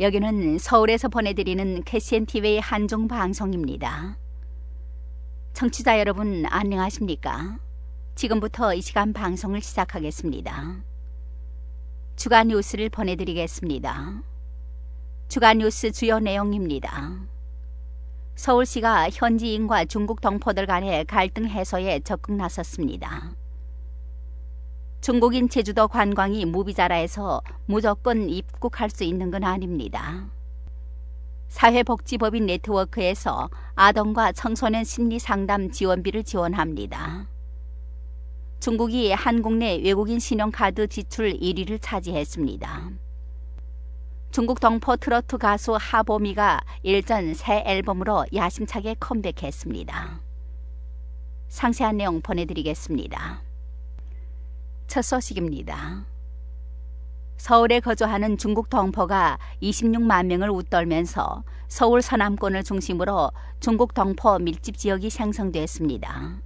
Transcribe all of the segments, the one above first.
여기는 서울에서 보내드리는 KCNTV의 한중 방송입니다. 청취자 여러분 안녕하십니까? 지금부터 이 시간 방송을 시작하겠습니다. 주간 뉴스를 보내드리겠습니다. 주간 뉴스 주요 내용입니다. 서울시가 현지인과 중국 동포들 간의 갈등 해소에 적극 나섰습니다. 중국인 제주도 관광이 무비자라 해서 무조건 입국할 수 있는 건 아닙니다. 사회복지법인 네트워크에서 아동과 청소년 심리상담 지원비를 지원합니다. 중국이 한국 내 외국인 신용카드 지출 1위를 차지했습니다. 중국 동포 트로트 가수 하보미가 일전 새 앨범으로 야심차게 컴백했습니다. 상세한 내용 보내드리겠습니다. 첫 소식입니다. 서울에 거주하는 중국 동포가 26만 명을 웃돌면서 서울 서남권을 중심으로 중국 동포 밀집 지역이 생성됐습니다.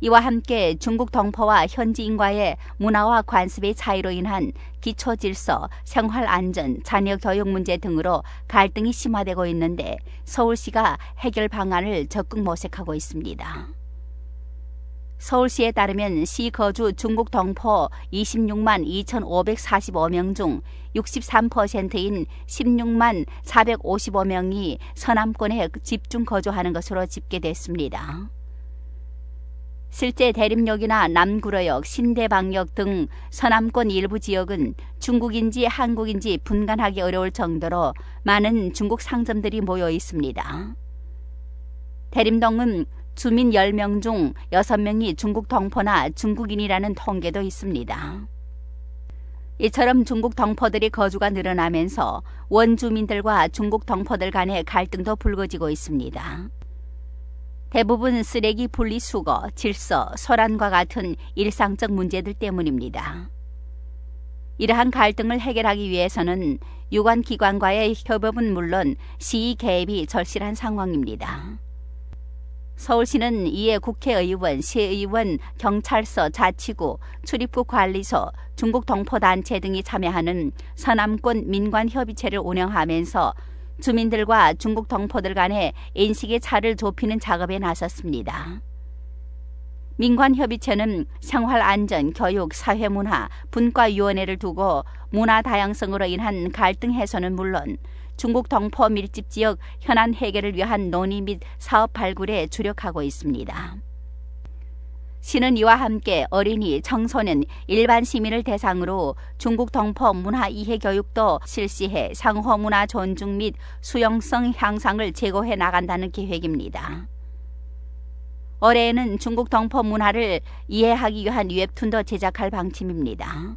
이와 함께 중국 동포와 현지인과의 문화와 관습의 차이로 인한 기초 질서, 생활 안전, 자녀 교육 문제 등으로 갈등이 심화되고 있는데 서울시가 해결 방안을 적극 모색하고 있습니다. 서울시에 따르면 시 거주 중국 동포 26만 2,545명 중 63%인 16만 455명이 서남권에 집중 거주하는 것으로 집계됐습니다. 실제 대림역이나 남구로역, 신대방역 등 서남권 일부 지역은 중국인지 한국인지 분간하기 어려울 정도로 많은 중국 상점들이 모여 있습니다. 대림동은 주민 10명 중 6명이 중국 동포나 중국인이라는 통계도 있습니다. 이처럼 중국 동포들의 거주가 늘어나면서 원주민들과 중국 동포들 간의 갈등도 불거지고 있습니다. 대부분 쓰레기 분리수거, 질서, 소란과 같은 일상적 문제들 때문입니다. 이러한 갈등을 해결하기 위해서는 유관 기관과의 협업은 물론 시의 개입이 절실한 상황입니다. 서울시는 이에 국회의원, 시의원, 경찰서, 자치구, 출입국 관리소, 중국 동포단체 등이 참여하는 서남권 민관협의체를 운영하면서 주민들과 중국 동포들 간의 인식의 차를 좁히는 작업에 나섰습니다. 민관협의체는 생활안전, 교육, 사회문화, 분과위원회를 두고 문화 다양성으로 인한 갈등 해소는 물론 중국 동포 밀집 지역 현안 해결을 위한 논의 및 사업 발굴에 주력하고 있습니다. 시는 이와 함께 어린이, 청소년, 일반 시민을 대상으로 중국 동포 문화 이해 교육도 실시해 상호 문화 존중 및 수용성 향상을 제고해 나간다는 계획입니다. 올해에는 중국 동포 문화를 이해하기 위한 웹툰도 제작할 방침입니다.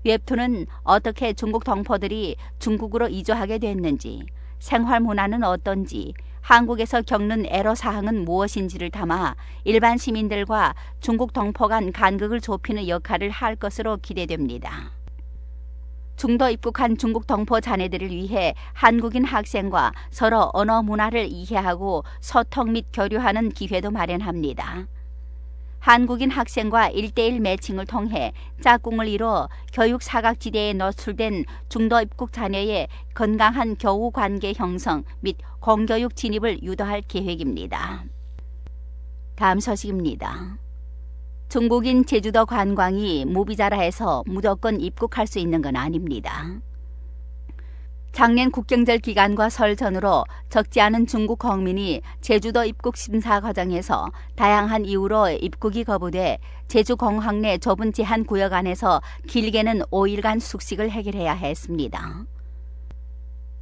웹툰은 어떻게 중국 동포들이 중국으로 이주하게 됐는지, 생활 문화는 어떤지, 한국에서 겪는 애로사항은 무엇인지를 담아 일반 시민들과 중국 동포 간 간극을 좁히는 역할을 할 것으로 기대됩니다. 중도 입국한 중국 동포 자녀들을 위해 한국인 학생과 서로 언어 문화를 이해하고 소통 및 교류하는 기회도 마련합니다. 한국인 학생과 1:1 매칭을 통해 짝꿍을 이뤄 교육 사각지대에 노출된 중도 입국 자녀의 건강한 교우 관계 형성 및 공교육 진입을 유도할 계획입니다. 다음 소식입니다. 중국인 제주도 관광이 무비자라 해서 무조건 입국할 수 있는 건 아닙니다. 작년 국경절 기간과 설 전후로 적지 않은 중국 국민이 제주도 입국 심사 과정에서 다양한 이유로 입국이 거부돼 제주공항 내 좁은 제한 구역 안에서 길게는 5일간 숙식을 해결해야 했습니다.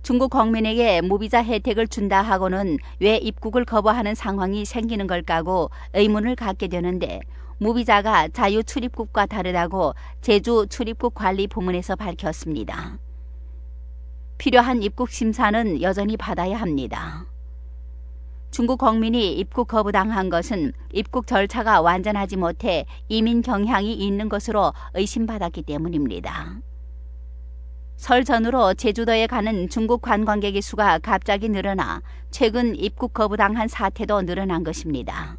중국 국민에게 무비자 혜택을 준다 하고는 왜 입국을 거부하는 상황이 생기는 걸까고 의문을 갖게 되는데 무비자가 자유 출입국과 다르다고 제주 출입국 관리 부문에서 밝혔습니다. 필요한 입국 심사는 여전히 받아야 합니다. 중국 국민이 입국 거부당한 것은 입국 절차가 완전하지 못해 이민 경향이 있는 것으로 의심받았기 때문입니다. 설 전후로 제주도에 가는 중국 관광객의 수가 갑자기 늘어나 최근 입국 거부당한 사태도 늘어난 것입니다.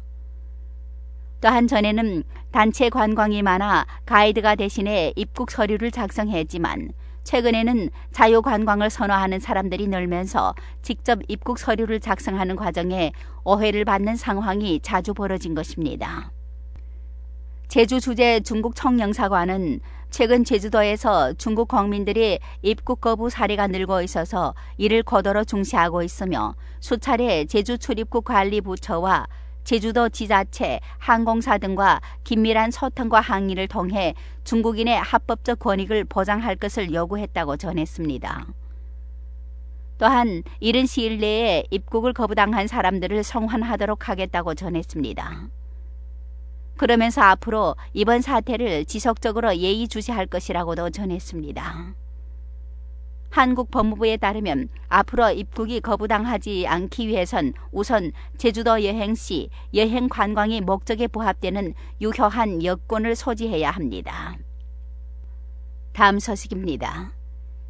또한 전에는 단체 관광이 많아 가이드가 대신해 입국 서류를 작성했지만 최근에는 자유관광을 선호하는 사람들이 늘면서 직접 입국 서류를 작성하는 과정에 오해를 받는 상황이 자주 벌어진 것입니다. 제주 주재 중국 청영사관은 최근 제주도에서 중국 국민들이 입국 거부 사례가 늘고 있어서 이를 거더러 중시하고 있으며 수차례 제주 출입국 관리부처와 제주도 지자체, 항공사 등과 긴밀한 소통과 항의를 통해 중국인의 합법적 권익을 보장할 것을 요구했다고 전했습니다. 또한 이른 시일 내에 입국을 거부당한 사람들을 송환하도록 하겠다고 전했습니다. 그러면서 앞으로 이번 사태를 지속적으로 예의주시할 것이라고도 전했습니다. 한국 법무부에 따르면 앞으로 입국이 거부당하지 않기 위해선 우선 제주도 여행 시 여행 관광이 목적에 부합되는 유효한 여권을 소지해야 합니다. 다음 소식입니다.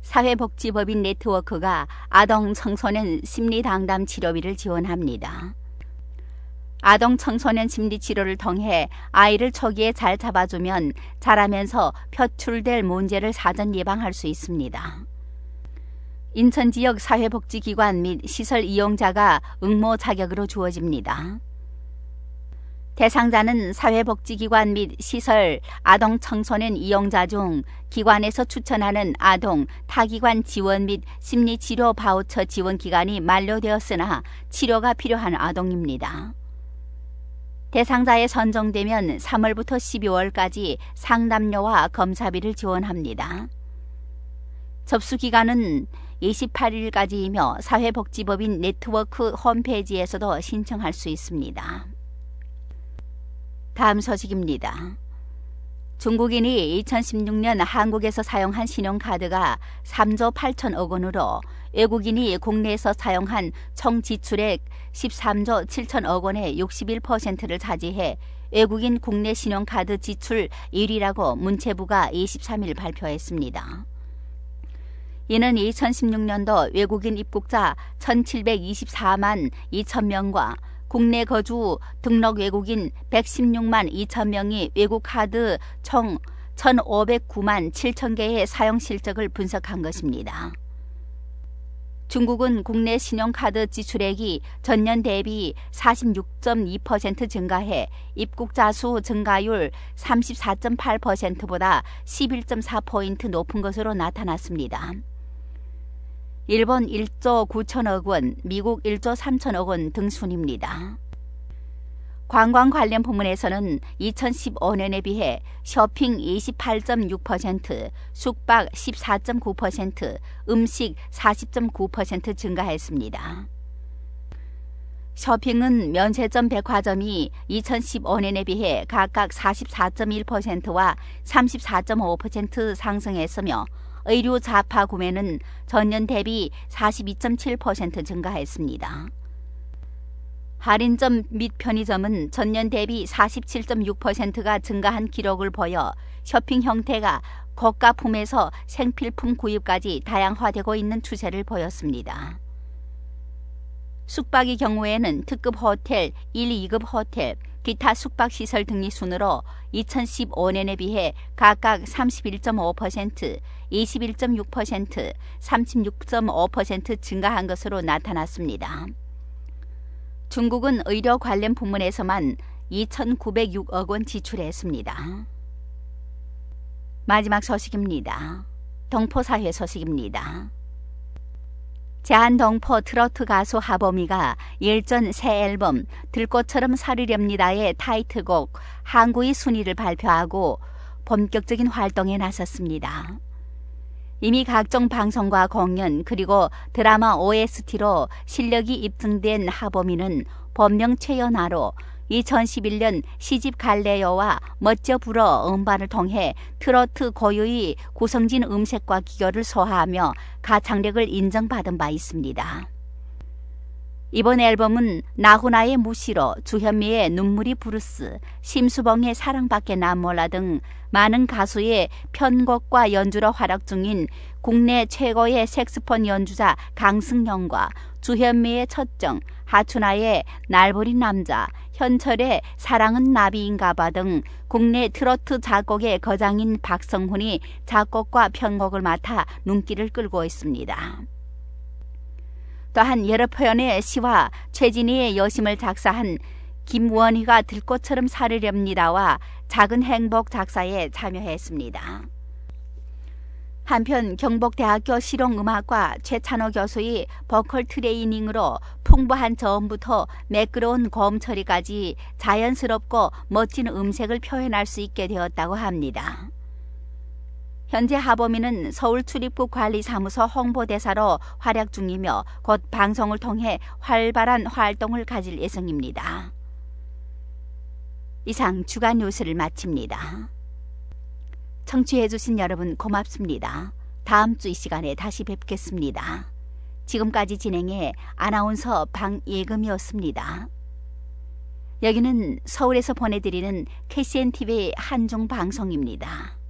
사회복지법인 네트워크가 아동 청소년 심리상담 치료비를 지원합니다. 아동 청소년 심리치료를 통해 아이를 초기에 잘 잡아주면 자라면서 표출될 문제를 사전 예방할 수 있습니다. 인천 지역 사회복지기관 및 시설 이용자가 응모 자격으로 주어집니다. 대상자는 사회복지기관 및 시설 아동 청소년 이용자 중 기관에서 추천하는 아동 타기관 지원 및 심리치료 바우처 지원 기간이 만료되었으나 치료가 필요한 아동입니다. 대상자에 선정되면 3월부터 12월까지 상담료와 검사비를 지원합니다. 접수기간은 28일까지이며 사회복지법인 네트워크 홈페이지에서도 신청할 수 있습니다. 다음 소식입니다. 중국인이 2016년 한국에서 사용한 신용카드가 3조 8천억 원으로 외국인이 국내에서 사용한 총 지출액 13조 7천억 원의 61%를 차지해 외국인 국내 신용카드 지출 1위라고 문체부가 23일 발표했습니다. 이는 2016년도 외국인 입국자 1,724만 2천 명과 국내 거주 등록 외국인 116만 2천 명이 외국 카드 총 1,509만 7천 개의 사용 실적을 분석한 것입니다. 중국은 국내 신용카드 지출액이 전년 대비 46.2% 증가해 입국자 수 증가율 34.8%보다 11.4포인트 높은 것으로 나타났습니다. 일본 1조 9천억 원, 미국 1조 3천억 원 등 순입니다. 관광 관련 부문에서는 2015년에 비해 쇼핑 28.6%, 숙박 14.9%, 음식 40.9% 증가했습니다. 쇼핑은 면세점 백화점이 2015년에 비해 각각 44.1%와 34.5% 상승했으며 의류 자파 구매는 전년 대비 42.7% 증가했습니다. 할인점 및 편의점은 전년 대비 47.6%가 증가한 기록을 보여 쇼핑 형태가 고가품에서 생필품 구입까지 다양화되고 있는 추세를 보였습니다. 숙박의 경우에는 특급 호텔, 1, 2급 호텔, 기타 숙박시설 등의 순으로 2015년에 비해 각각 31.5%, 21.6%, 36.5% 증가한 것으로 나타났습니다. 중국은 의료 관련 부문에서만 2,906억 원 지출했습니다. 마지막 소식입니다. 동포사회 소식입니다. 제한동포 트로트 가수 하범이가 일전 새 앨범 들꽃처럼 살으렵니다의 타이틀곡 항구의 순위를 발표하고 본격적인 활동에 나섰습니다. 이미 각종 방송과 공연 그리고 드라마 OST로 실력이 입증된 하범이는 본명 최연아로 2011년 시집 갈래요와 멋져 불어 음반을 통해 트로트 고유의 구성진 음색과 기교를 소화하며 가창력을 인정받은 바 있습니다. 이번 앨범은 나훈아의 무시로, 주현미의 눈물이 브루스, 심수봉의 사랑밖에 난 몰라 등 많은 가수의 편곡과 연주로 활약 중인 국내 최고의 색스폰 연주자 강승영과 주현미의 첫정, 하춘아의 날 버린 남자, 현철의 사랑은 나비인가봐 등 국내 트로트 작곡의 거장인 박성훈이 작곡과 편곡을 맡아 눈길을 끌고 있습니다. 또한 여러 표현의 시와 최진희의 여심을 작사한 김원희가 들꽃처럼 살으렵니다와 작은 행복 작사에 참여했습니다. 한편 경북대학교 실용음악과 최찬호 교수의 보컬 트레이닝으로 풍부한 저음부터 매끄러운 고음 처리까지 자연스럽고 멋진 음색을 표현할 수 있게 되었다고 합니다. 현재 하보미는 서울출입국 관리사무소 홍보대사로 활약 중이며 곧 방송을 통해 활발한 활동을 가질 예정입니다. 이상 주간 뉴스를 마칩니다. 청취해주신 여러분 고맙습니다. 다음 주 이 시간에 다시 뵙겠습니다. 지금까지 진행해 아나운서 방예금이었습니다. 여기는 서울에서 보내드리는 KCNTV 한중방송입니다.